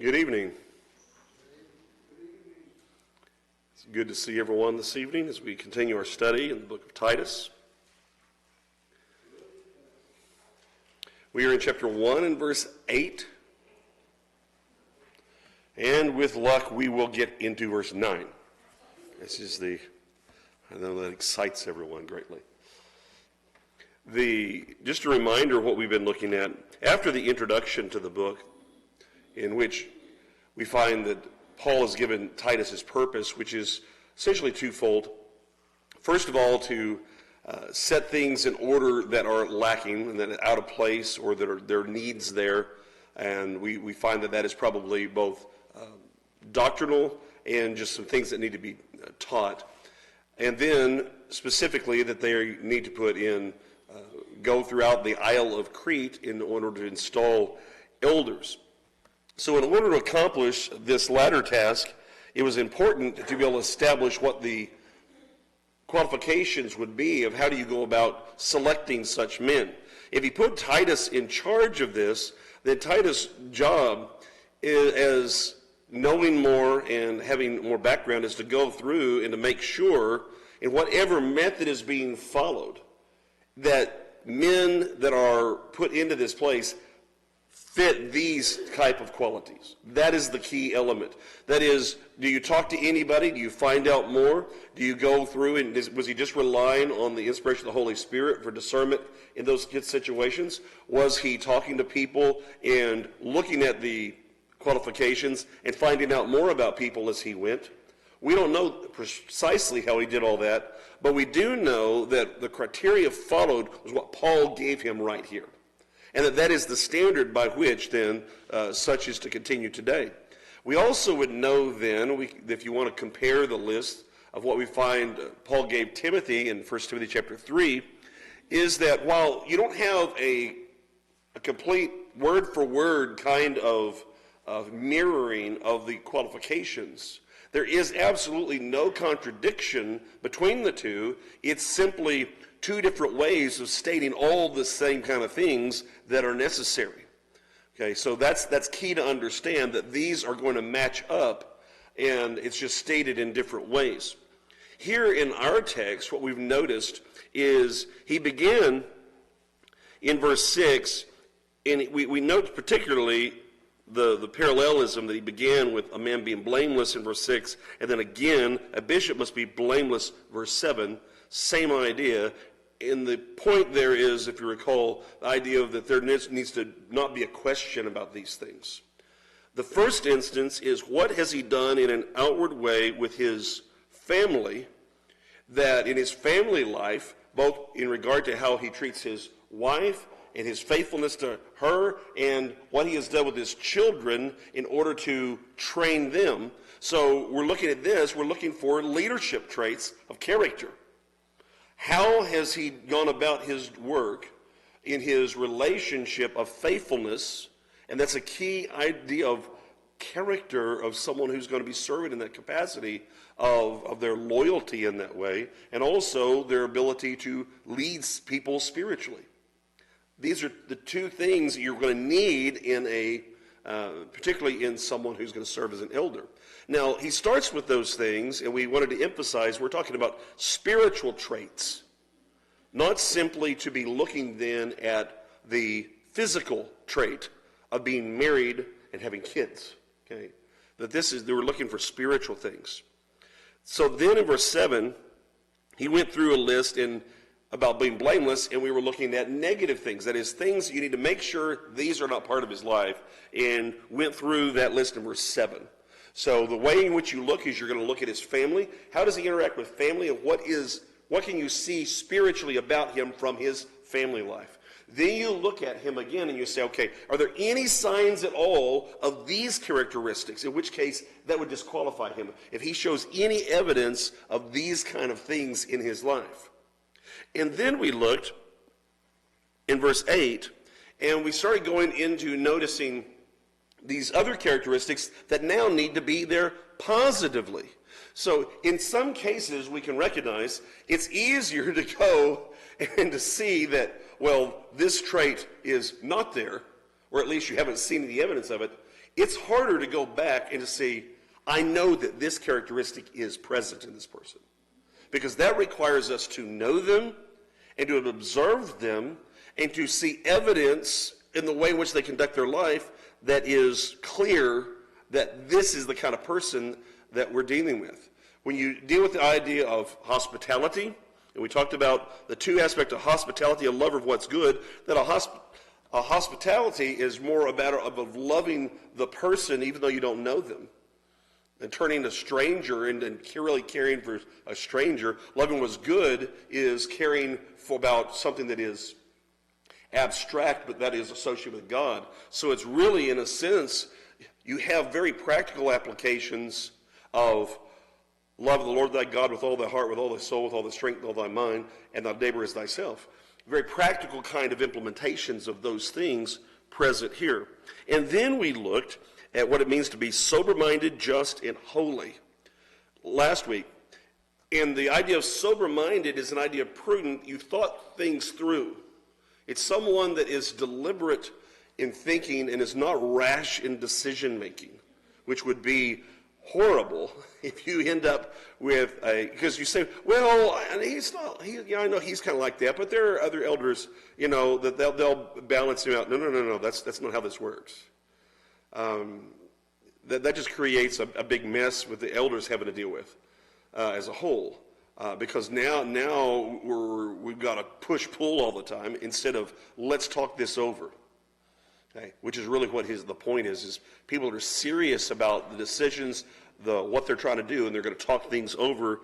Good evening. It's good to see everyone this evening as we continue our study in the book of Titus. We are in chapter 1 and verse 8. And with luck, we will get into verse 9. This is I know that excites everyone greatly. Just a reminder of what we've been looking at after the introduction to the book, in which we find that Paul has given Titus his purpose, which is essentially twofold. First of all, to set things in order that are lacking and that are out of place, or that there are needs there. And we find that is probably both doctrinal and just some things that need to be taught. And then specifically that they need to go throughout the Isle of Crete in order to install elders. So in order to accomplish this latter task, it was important to be able to establish what the qualifications would be of how do you go about selecting such men. If he put Titus in charge of this, then Titus' job as knowing more and having more background is to go through and to make sure in whatever method is being followed that men that are put into this place fit these type of qualities. That is the key element. That is, do you talk to anybody? Do you find out more? Do you go through and was he just relying on the inspiration of the Holy Spirit for discernment in those situations? Was he talking to people and looking at the qualifications and finding out more about people as he went? We don't know precisely how he did all that, but we do know that the criteria followed was what Paul gave him right here. And that is the standard by which then such is to continue today. We also would know then, if you want to compare the list of what we find Paul gave Timothy in 1 Timothy chapter 3, is that while you don't have a complete word-for-word kind of mirroring of the qualifications, there is absolutely no contradiction between the two. It's simply two different ways of stating all the same kind of things that are necessary. Okay, so that's key to understand, that these are going to match up, and it's just stated in different ways. Here in our text, what we've noticed is he began in verse 6, and we note particularly the parallelism that he began with a man being blameless in verse 6, and then again, a bishop must be blameless, verse 7, same idea. And the point there is, if you recall, the idea of that there needs to not be a question about these things. The first instance is, what has he done in an outward way with his family, that in his family life, both in regard to how he treats his wife and his faithfulness to her, and what he has done with his children in order to train them. So we're looking at this, we're looking for leadership traits of character. How has he gone about his work in his relationship of faithfulness? And that's a key idea of character of someone who's going to be serving in that capacity, of their loyalty in that way, and also their ability to lead people spiritually. These are the two things you're going to need in particularly in someone who's going to serve as an elder. Now, he starts with those things, and we wanted to emphasize we're talking about spiritual traits, not simply to be looking then at the physical trait of being married and having kids. Okay, they were looking for spiritual things. So then in verse 7, he went through a list about being blameless, and we were looking at negative things. That is, things you need to make sure these are not part of his life, and went through that list in verse 7. So the way in which you look is you're going to look at his family. How does he interact with family, and what can you see spiritually about him from his family life? Then you look at him again and you say, okay, are there any signs at all of these characteristics, in which case that would disqualify him, if he shows any evidence of these kind of things in his life. And then we looked in verse 8, and we started going into noticing these other characteristics that now need to be there positively. So in some cases we can recognize it's easier to go and to see that, well, this trait is not there, or at least you haven't seen the evidence of it, it's harder to go back and to see, I know that this characteristic is present in this person. Because that requires us to know them and to have observed them and to see evidence in the way in which they conduct their life that is clear that this is the kind of person that we're dealing with. When you deal with the idea of hospitality, and we talked about the two aspects of hospitality, a lover of what's good, that a hospitality is more a matter of loving the person even though you don't know them. And turning a stranger and really caring for a stranger. Loving what's good is caring for about something that is abstract, but that is associated with God. So it's really, in a sense, you have very practical applications of love the Lord thy God with all thy heart, with all thy soul, with all thy strength, with all thy mind, and thy neighbor as thyself. Very practical kind of implementations of those things present here. And then we looked at what it means to be sober-minded, just, and holy last week. And the idea of sober-minded is an idea of prudent. You've thought things through. It's someone that is deliberate in thinking and is not rash in decision-making, which would be horrible if you end up with because you say, well, he's not, I know he's kind of like that, but there are other elders, that they'll balance him out. No, that's not how this works. That just creates a big mess with the elders having to deal with as a whole, because now we've got to push-pull all the time instead of let's talk this over. Okay, which is really what the point is people that are serious about the decisions, what they're trying to do, and they're going to talk things over,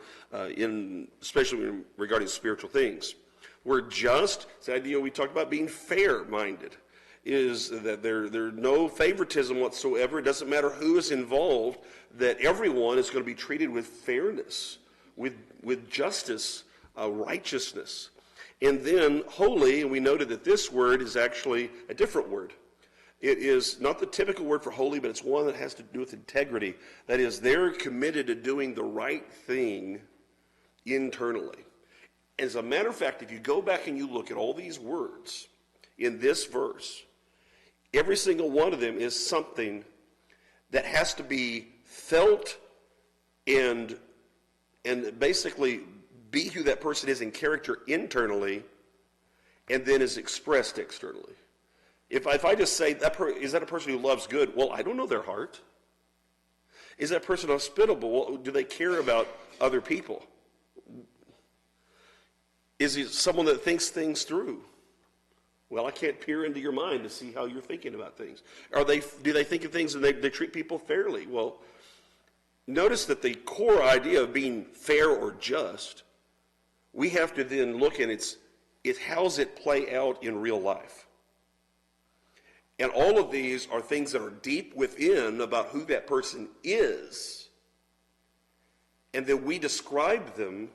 especially regarding spiritual things. We're just, the idea we talked about being fair-minded, is that there's no favoritism whatsoever. It doesn't matter who is involved, that everyone is going to be treated with fairness, with justice, righteousness. And then holy, and we noted that this word is actually a different word. It is not the typical word for holy, but it's one that has to do with integrity. That is, they're committed to doing the right thing internally. As a matter of fact, if you go back and you look at all these words in this verse, every single one of them is something that has to be felt and basically be who that person is in character internally, and then is expressed externally. If I just say, is that a person who loves good? Well, I don't know their heart. Is that person hospitable? Well, do they care about other people? Is he someone that thinks things through? Well, I can't peer into your mind to see how you're thinking about things. Do they think of things and they treat people fairly? Well, notice that the core idea of being fair or just, we have to then look at it's how does it play out in real life? And all of these are things that are deep within about who that person is, and then we describe them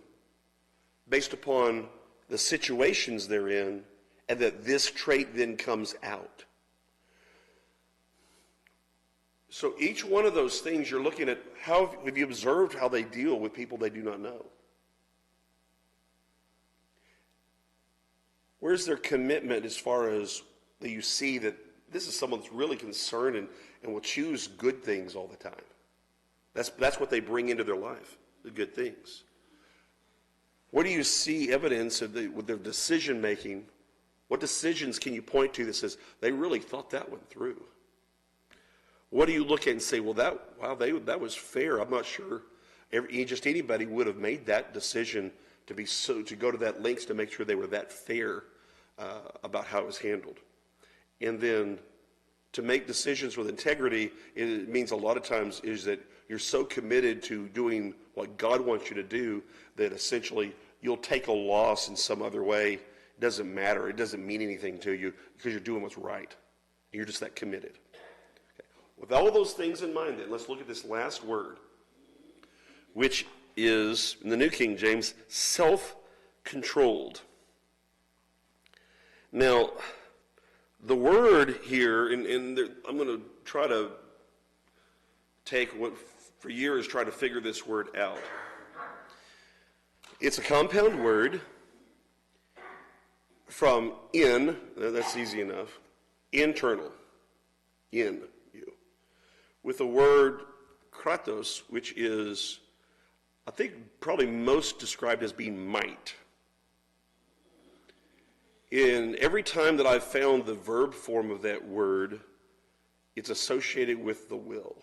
based upon the situations they're in, and that this trait then comes out. So each one of those things you're looking at, how have you observed how they deal with people they do not know? Where's their commitment as far as that you see that this is someone that's really concerned and will choose good things all the time? That's what they bring into their life, the good things. Where do you see evidence with their decision making? What decisions can you point to that says they really thought that one through? What do you look at and say, well, that was fair? I'm not sure just anybody would have made that decision to go to that lengths to make sure they were that fair about how it was handled. And then to make decisions with integrity, it means a lot of times is that you're so committed to doing what God wants you to do that essentially you'll take a loss in some other way. It doesn't matter. It doesn't mean anything to you because you're doing what's right. And you're just that committed. Okay. With all of those things in mind, then, let's look at this last word, which is, in the New King James, self-controlled. Now, the word here, and I'm going to try to take what for years tried to figure this word out. It's a compound word from that's easy enough, internal. in you. With the word kratos, which is, I think, probably most described as being might. In every time that I've found the verb form of that word, it's associated with the will.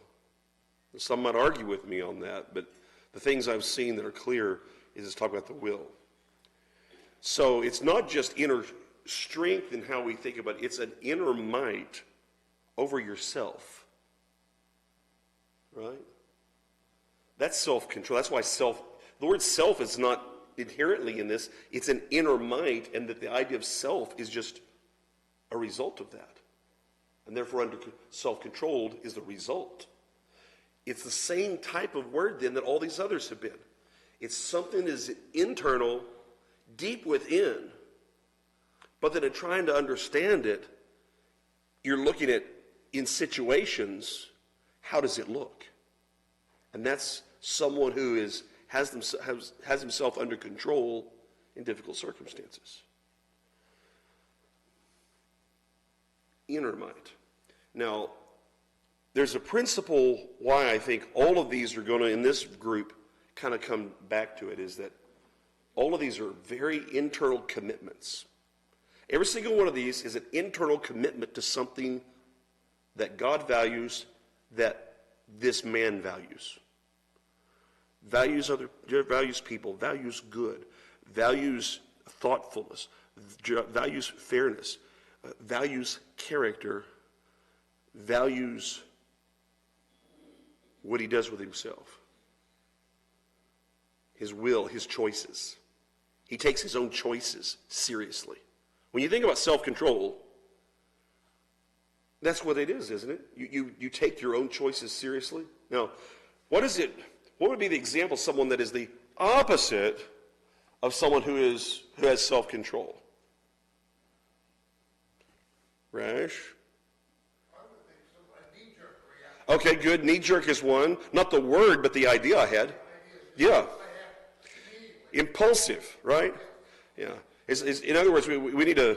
Some might argue with me on that, but the things I've seen that are clear is it's talking about the will. So it's not just inner strength in how we think about it, it's an inner might over yourself. Right? That's self-control. That's why the word self is not inherently in this. It's an inner might, and that the idea of self is just a result of that. And therefore, under self-controlled is the result. It's the same type of word then that all these others have been. It's something that is internal, deep within, but that in trying to understand it, you're looking at, in situations, how does it look? And that's someone who has himself under control in difficult circumstances. Inner might. Now, there's a principle why I think all of these are going to, in this group, kind of come back to it, is that all of these are very internal commitments. Every single one of these is an internal commitment to something that God values, that this man values. Values people, values good, values thoughtfulness, values fairness, values character, values what he does with himself. His will, his choices. He takes his own choices seriously. When you think about self-control, that's what it is, isn't it? You take your own choices seriously. Now, what would be the example of someone that is the opposite of someone who has self-control? Rash? Okay, good. Knee-jerk is one. Not the word, but the idea I had. Yeah. Impulsive, right? Yeah. In other words, we need to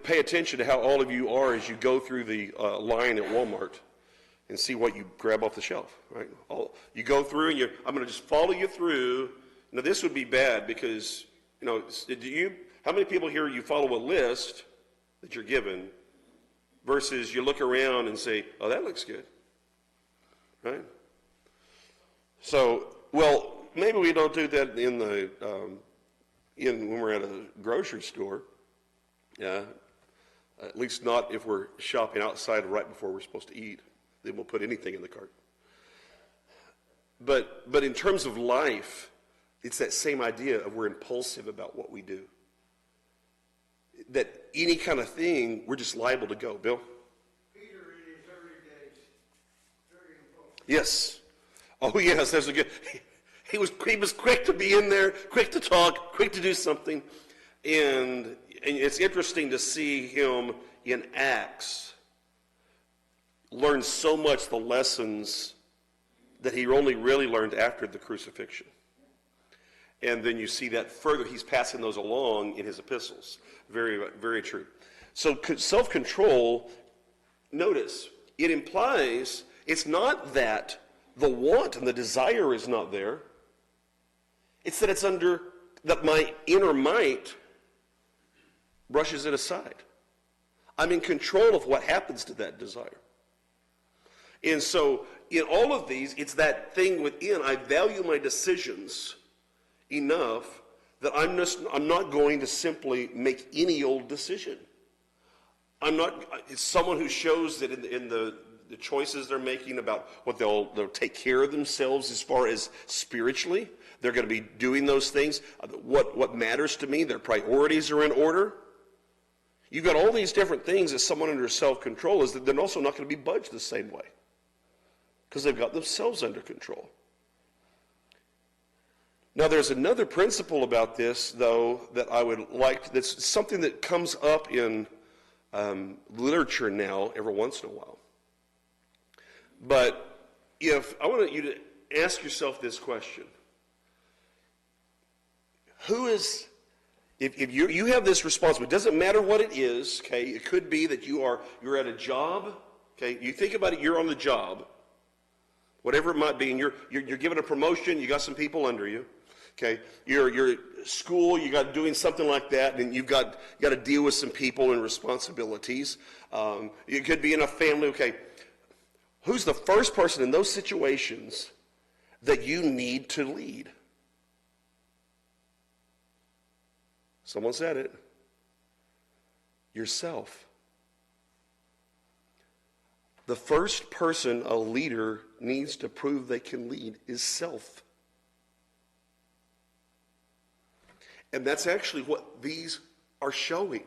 pay attention to how all of you are as you go through the line at Walmart and see what you grab off the shelf, right? You go through and I'm going to just follow you through. Now, this would be bad because, how many people here, you follow a list that you're given versus you look around and say, oh, that looks good, right? So, well, maybe we don't do that when we're at a grocery store. Yeah, at least not if we're shopping outside right before we're supposed to eat. Then we'll put anything in the cart. But in terms of life, it's that same idea of we're impulsive about what we do. That any kind of thing, we're just liable to go. Bill? Peter in his early days, very impulsive. Yes. Oh, yes, that's a good... He was quick to be in there, quick to talk, quick to do something. And it's interesting to see him in Acts learn so much the lessons that he only really learned after the crucifixion. And then you see that further, he's passing those along in his epistles. Very, very true. So self-control, notice, it implies it's not that the want and the desire is not there. It's that that my inner might brushes it aside. I'm in control of what happens to that desire. And so in all of these, it's that thing within, I value my decisions enough that I'm not going to simply make any old decision. It's someone who shows that in the choices they're making about what they'll take care of themselves as far as spiritually. They're going to be doing those things. What matters to me, their priorities are in order. You've got all these different things that someone under self-control is that they're also not going to be budged the same way because they've got themselves under control. Now, there's another principle about this, though, that I would like, that's something that comes up in literature now every once in a while. But I want you to ask yourself this question. If you have this responsibility, it doesn't matter what it is, okay? It could be that you're at a job Okay, you think about it, you're on the job, whatever it might be, and you're given a promotion, you got some people under you. Okay, you're at school, you got doing something like that, and you got to deal with some people and responsibilities. You could be in a family. Okay, who's the first person in those situations that you need to lead? Someone said it. Yourself. The first person a leader needs to prove they can lead is self. And that's actually what these are showing.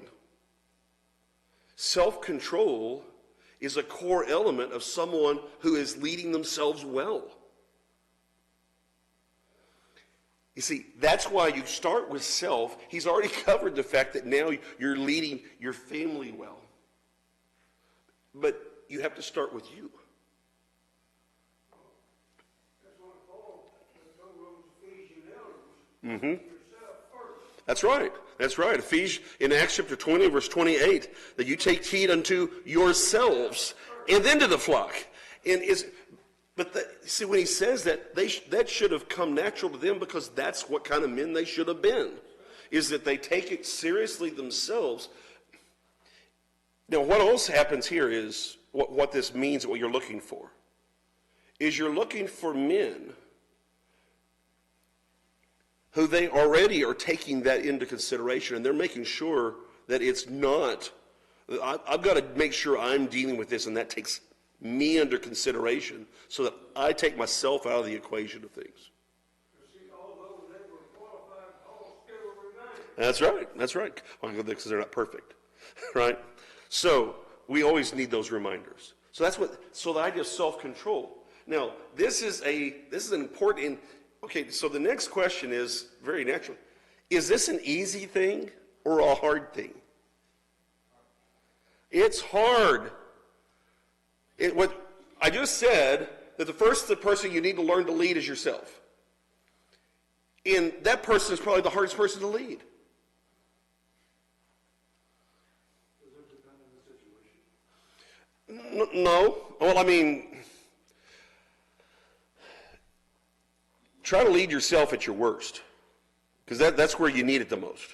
Self-control is a core element of someone who is leading themselves well. You see, that's why you start with self. He's already covered the fact that now you're leading your family well. But you have to start with you. That's what Paul told those Ephesian elders. Mm-hmm. Yourself first. That's right. That's right. Ephesians, in Acts chapter 20, verse 28, that you take heed unto yourselves and then to the flock. See, when he says that, that should have come natural to them because that's what kind of men they should have been, is that they take it seriously themselves. Now, what else happens here is, what this means, what you're looking for, is you're looking for men who they already are taking that into consideration, and they're making sure that it's not, I've got to make sure I'm dealing with this, and that takes me under consideration so that I take myself out of the equation of things. See, although they were qualified, Paul still remained. That's right. That's right. Well, because they're not perfect, right? So we always need those reminders. So the idea of self-control. Now, this is an important. Okay, so the next question is very natural. Is this an easy thing or a hard thing? It's hard. What I just said, that the first person you need to learn to lead is yourself. And that person is probably the hardest person to lead. Does it depend on the situation? No. Well, I mean, try to lead yourself at your worst, because that's where you need it the most.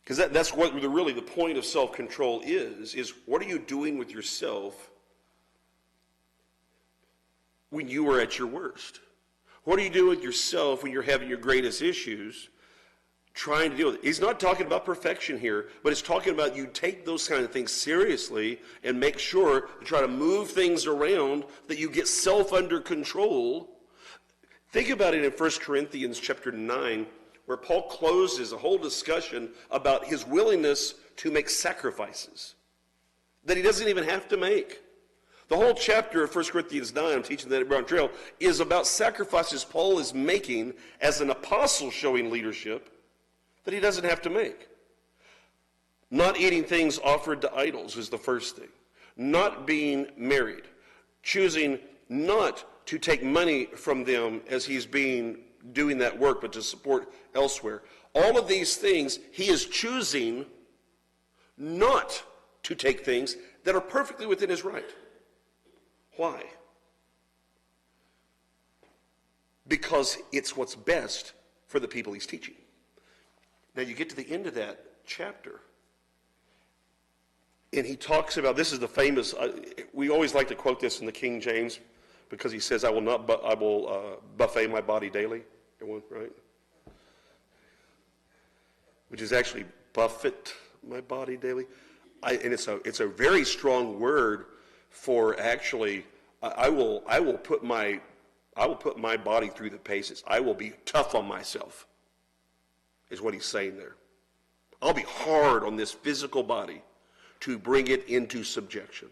Because that's what really the point of self-control is what are you doing with yourself when you are at your worst? What do you do with yourself when you're having your greatest issues, trying to deal with it? He's not talking about perfection here, but it's talking about you take those kind of things seriously and make sure to try to move things around, that you get self under control. Think about it in 1 Corinthians chapter 9, where Paul closes a whole discussion about his willingness to make sacrifices that he doesn't even have to make. The whole chapter of 1 Corinthians 9, I'm teaching that at Brown Trail, is about sacrifices Paul is making as an apostle showing leadership that he doesn't have to make. Not eating things offered to idols is the first thing. Not being married. Choosing not to take money from them as he's doing that work, but to support elsewhere. All of these things, he is choosing not to take things that are perfectly within his right. Why? Because it's what's best for the people he's teaching. Now you get to the end of that chapter, and he talks about, this is the famous, we always like to quote this in the King James, because he says, I will buffet my body daily. Everyone, right? Which is actually buffet my body daily. And it's a very strong word for actually, I will put my body through the paces. I will be tough on myself, is what he's saying there. I'll be hard on this physical body to bring it into subjection.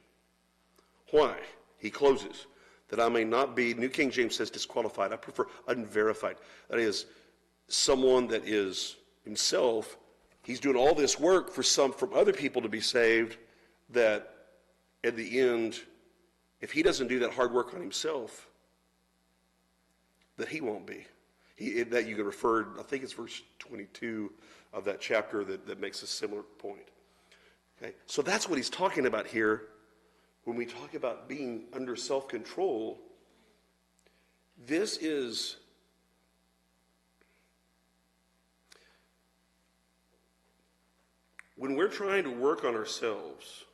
Why? He closes, that I may not be, New King James says disqualified. I prefer unverified. That is, someone that is himself, he's doing all this work from other people to be saved, that at the end, if he doesn't do that hard work on himself, that he won't be. That you could refer, I think it's verse 22 of that chapter that makes a similar point. Okay, so that's what he's talking about here when we talk about being under self-control, this is when we're trying to work on ourselves.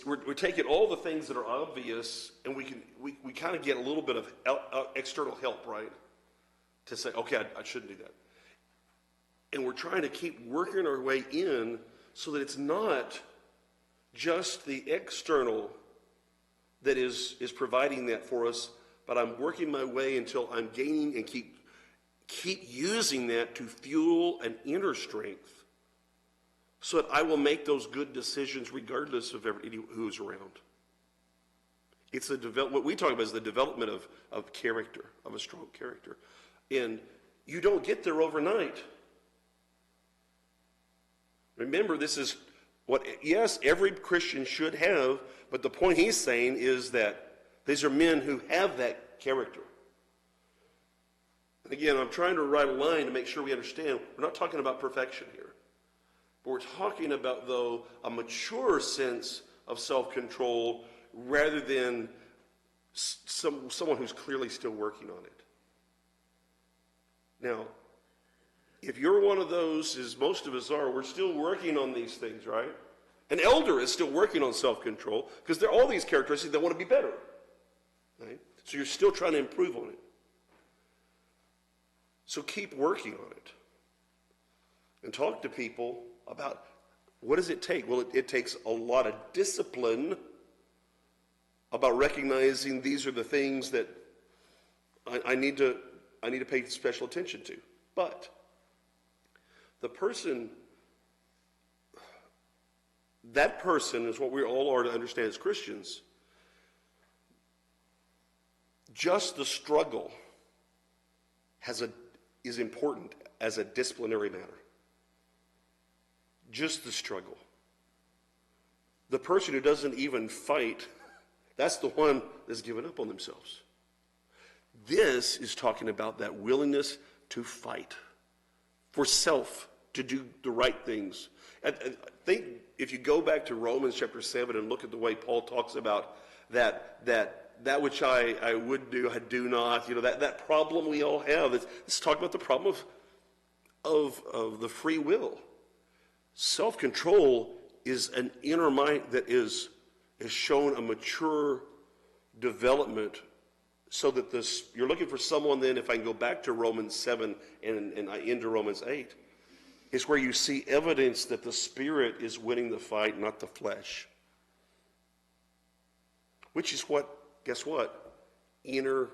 We're taking all the things that are obvious, and we kind of get a little bit of external help, right? To say, okay, I shouldn't do that. And we're trying to keep working our way in so that it's not just the external that is providing that for us, but I'm working my way until I'm gaining and keep using that to fuel an inner strength so that I will make those good decisions regardless of who's around. It's what we talk about is the development of character, of a strong character. And you don't get there overnight. Remember, this is what, yes, every Christian should have, but the point he's saying is that these are men who have that character. And again, I'm trying to write a line to make sure we understand. We're not talking about perfection here. But we're talking about, though, a mature sense of self-control rather than someone who's clearly still working on it. Now, if you're one of those, as most of us are, we're still working on these things, right? An elder is still working on self-control because there are all these characteristics that want to be better, right? So you're still trying to improve on it. So keep working on it. And talk to people about what does it take? Well, it takes a lot of discipline about recognizing these are the things that I need to pay special attention to. But that person is what we all are to understand as Christians. Just the struggle is important as a disciplinary matter. Just the struggle. The person who doesn't even fight, that's the one that's given up on themselves. This is talking about that willingness to fight for self, to do the right things. I think if you go back to Romans chapter 7 and look at the way Paul talks about that which I would do, I do not, that problem we all have. Let's talk about the problem of the free will. Self-control is an inner mind that is shown a mature development so that you're looking for someone then, if I can go back to Romans 7 and into Romans 8, is where you see evidence that the Spirit is winning the fight, not the flesh. Which is what, guess what? Inner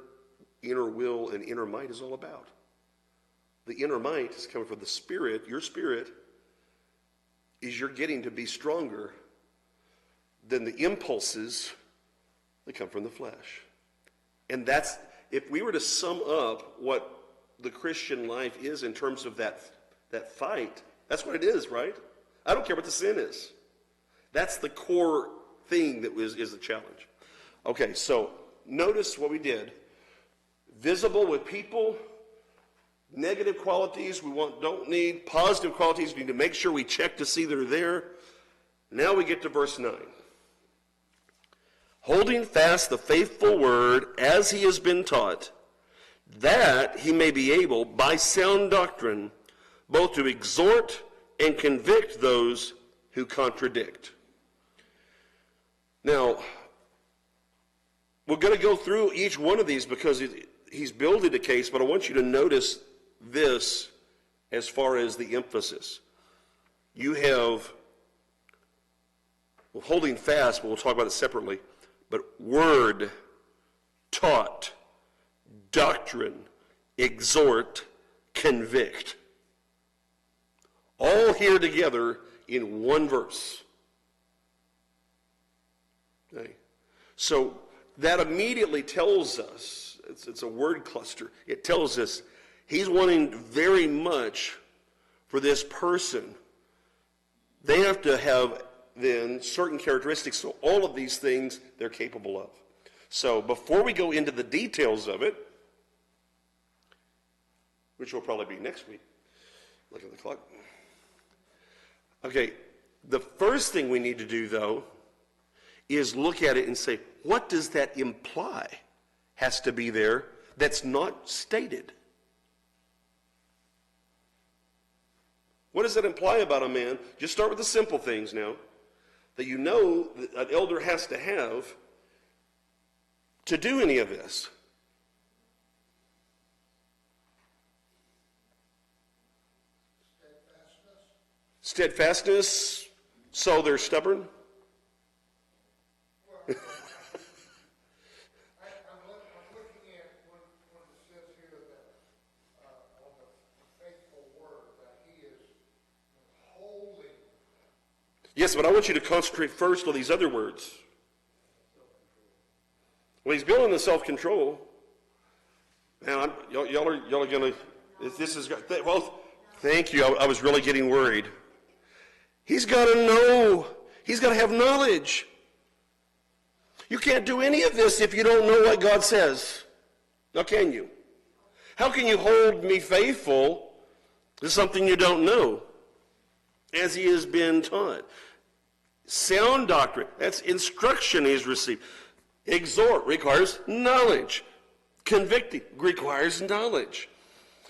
will and inner might is all about. The inner might is coming from the Spirit. Your spirit is you're getting to be stronger than the impulses that come from the flesh. And that's, if we were to sum up what the Christian life is in terms of that fight, that's what it is, right? I don't care what the sin is. That's the core thing that is the challenge. Okay, so notice what we did. Visible with people, negative qualities we don't need, positive qualities we need to make sure we check to see they're there. Now we get to verse 9. Holding fast the faithful word as he has been taught, that he may be able, by sound doctrine, both to exhort and convict those who contradict. Now, we're going to go through each one of these because he's building a case, but I want you to notice this as far as the emphasis. You have, holding fast, but we'll talk about it separately, but word, taught, doctrine, exhort, convict. All here together in one verse. Okay. So that immediately tells us, it's a word cluster, it tells us he's wanting very much for this person. They have to have then certain characteristics, so all of these things they're capable of. So before we go into the details of it, which will probably be next week, look at the clock. Okay, the first thing we need to do though is look at it and say, what does that imply has to be there that's not stated? What does that imply about a man? Just start with the simple things now, that you know that an elder has to have to do any of this. Steadfastness, so they're stubborn. I'm looking at when it says here that, on the faithful word, that he is holding. Yes, but I want you to concentrate first on these other words. Well, he's building the self-control. Man, y'all are going to, this is, well, thank you. I was really getting worried. He's got to know. He's got to have knowledge. You can't do any of this if you don't know what God says. Now, can you? How can you hold me faithful to something you don't know, as he has been taught? Sound doctrine, that's instruction he's received. Exhort requires knowledge. Convicting requires knowledge.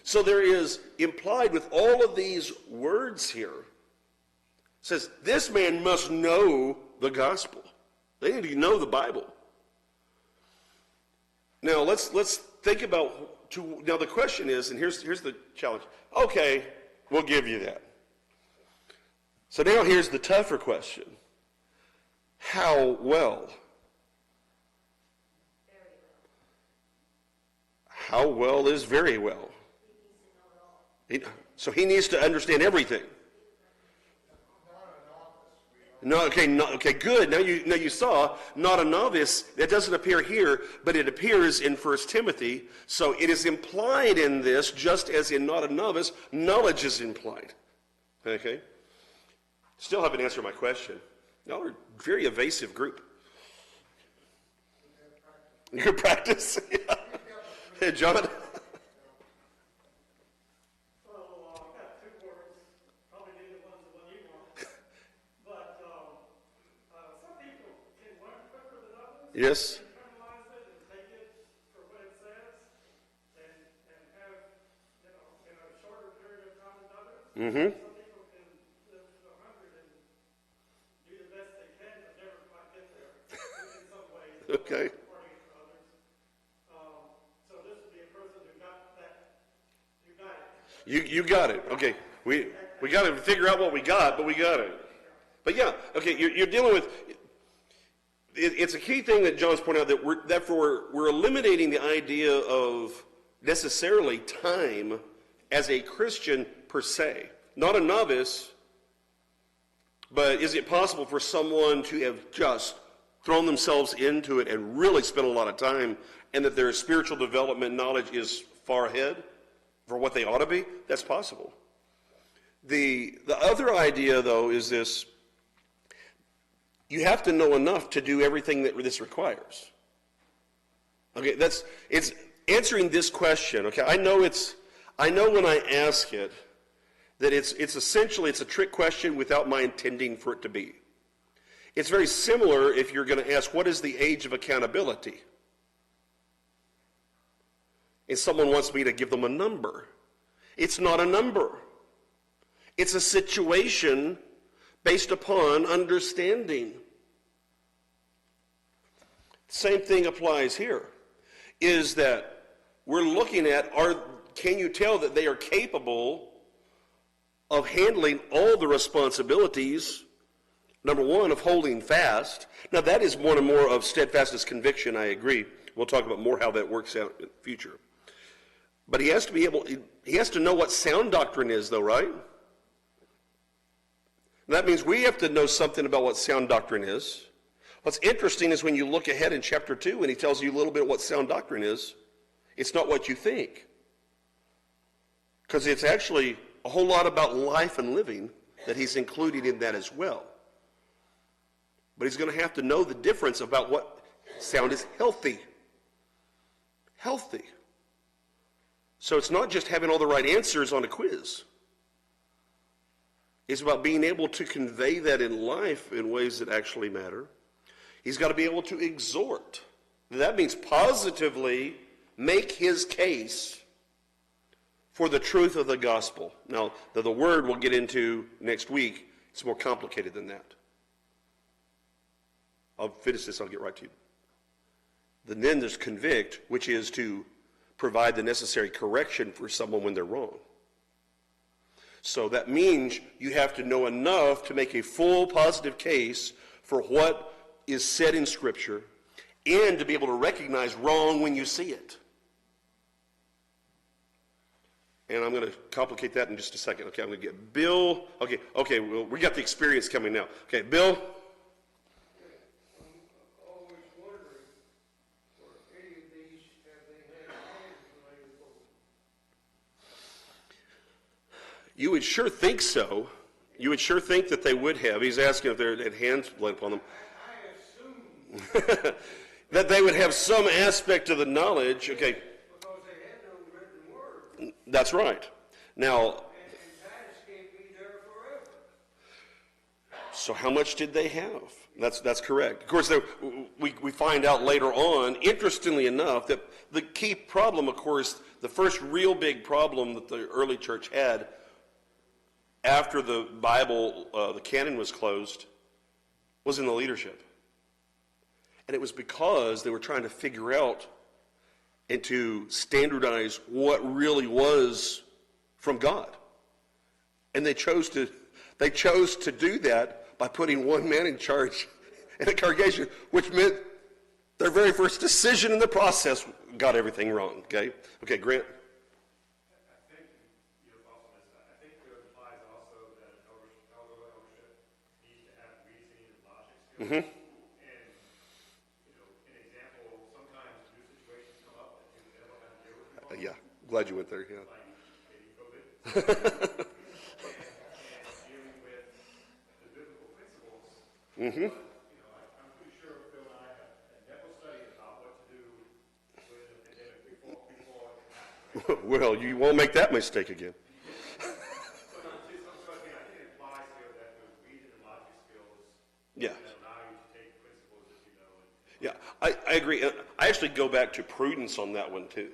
So there is implied with all of these words here, says this man must know the gospel. They need to know the Bible. Now let's think about, now the question is, and here's the challenge. Okay, we'll give you that. So now here's the tougher question. How well? How well is very well? So he needs to understand everything. No, okay, good. Now you saw, not a novice. That doesn't appear here, but it appears in 1 Timothy. So it is implied in this, just as in not a novice, knowledge is implied. Okay? Still haven't answered my question. Y'all are a very evasive group. Your practice? Yeah. Hey, John? Well, I've got two words, probably neither one's the one you want. But some people can learn quicker than others. Yes. Internalize it and take it for what it says, and have, in a shorter period of time than others. Mm-hmm. Some people can live to 100 and do the best they can, but never quite get there in some ways. Okay. You got it. Okay. We got to figure out what we got, but we got it. But yeah, okay, you're dealing with, it's a key thing that John's pointed out, that we're eliminating the idea of necessarily time as a Christian per se. Not a novice, but is it possible for someone to have just thrown themselves into it and really spent a lot of time, and that their spiritual development knowledge is far ahead for what they ought to be? That's possible. The other idea, though, is this: you have to know enough to do everything that this requires. Okay, it's answering this question. Okay, I know when I ask it that it's essentially a trick question without my intending for it to be. It's very similar if you're going to ask, what is the age of accountability? And someone wants me to give them a number. It's not a number. It's a situation based upon understanding. Same thing applies here, is that we're looking at, can you tell that they are capable of handling all the responsibilities, number one, of holding fast. Now that is one or more of steadfastness conviction, I agree. We'll talk about more how that works out in the future. But he has to know what sound doctrine is, though, right? And that means we have to know something about what sound doctrine is. What's interesting is when you look ahead in chapter 2 and he tells you a little bit what sound doctrine is, it's not what you think. Because it's actually a whole lot about life and living that he's including in that as well. But he's going to have to know the difference about what sound is healthy. Healthy. So it's not just having all the right answers on a quiz. It's about being able to convey that in life in ways that actually matter. He's got to be able to exhort. That means positively make his case for the truth of the gospel. Now, the word we'll get into next week, it's more complicated than that. I'll finish this, I'll get right to you. Then there's convict, which is to provide the necessary correction for someone when they're wrong. So that means you have to know enough to make a full positive case for what is said in Scripture and to be able to recognize wrong when you see it. And I'm going to complicate that in just a second. Okay, I'm going to get Bill. Okay, well, we got the experience coming now. Okay, Bill. I'm always wondering, were any of these, have they had hands laid upon them? You would sure think so. You would sure think that they would have. He's asking if they had hands laid upon them. I assume That they would have some aspect of the knowledge. Okay, because they had no written word, that's right. Now, and Titus can't be there forever. so how much did they have? That's correct. Of course, we find out later on, interestingly enough, that the key problem, of course, the first real big problem that the early church had after the Bible, the canon was closed, was in the leadership. And it was because they were trying to figure out and to standardize what really was from God. And they chose to do that by putting one man in charge in a congregation, which meant their very first decision in the process got everything wrong. Okay, Grant. I think your thoughts on this. I think it implies also that eldership needs to have reasoning and logic skills. Mm-hmm. And an example, sometimes new situations come up that you don't have to deal with before, Yeah, glad you went there. Yeah. like maybe COVID. and dealing with the biblical principles. Mm-hmm. I'm pretty sure Phil and I have never studied about what to do when a pandemic before it happened. Well, you won't make that mistake again. So I think it implies here that the reason and logic skills Yeah. that allow you to take principles that you know. Yeah, I agree. I actually go back to prudence on that one too.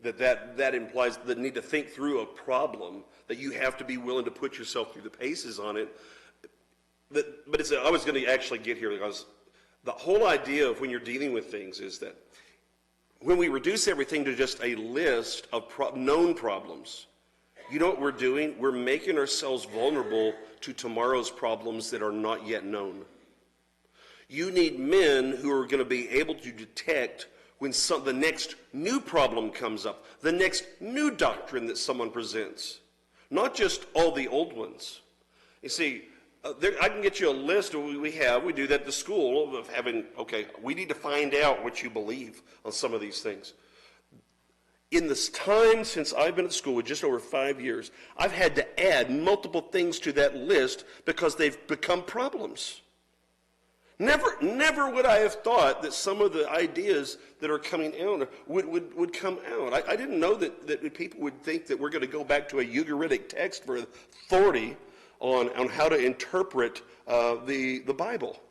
That implies the need to think through a problem, that you have to be willing to put yourself through the paces on it. But I was going to actually get here because the whole idea of when you're dealing with things is that when we reduce everything to just a list of known problems, you know what we're doing? We're making ourselves vulnerable to tomorrow's problems that are not yet known. You need men who are going to be able to detect when the next new problem comes up, the next new doctrine that someone presents, not just all the old ones. You see, I can get you a list of what we do that at the school of having, okay, we need to find out what you believe on some of these things. In this time since I've been at school, just over 5 years, I've had to add multiple things to that list because they've become problems. Never would I have thought that some of the ideas that are coming out would come out. I didn't know that people would think that we're going to go back to a Ugaritic text for authority on how to interpret the Bible.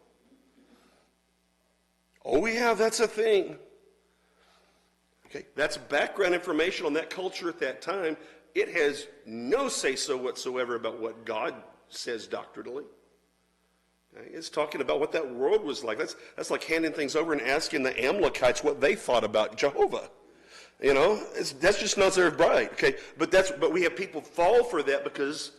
Oh yeah, that's a thing. Okay, that's background information on that culture at that time. It has no say-so whatsoever about what God says doctrinally. Okay, it's talking about what that world was like. That's like handing things over and asking the Amalekites what they thought about Jehovah. You know, that's just not very bright. Okay, but we have people fall for that because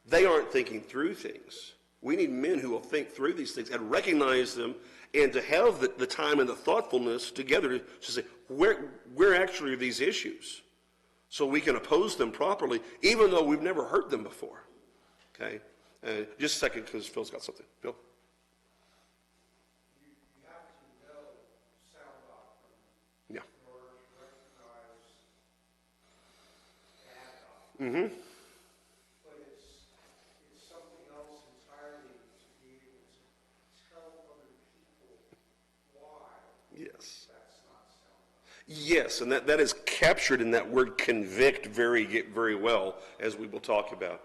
they aren't thinking through things. We need men who will think through these things and recognize them, and to have the time and the thoughtfulness together to say, where actually are these issues? So we can oppose them properly, even though we've never heard them before. Okay? Just a second, because Phil's got something. Phil? You have to know sound doctrine Yeah. in order to recognize bad doctrine. Mm-hmm. But it's something else entirely to be able to tell other people why Yes. that's not sound doctrine. Yes, and that is captured in that word convict very, very well, as we will talk about.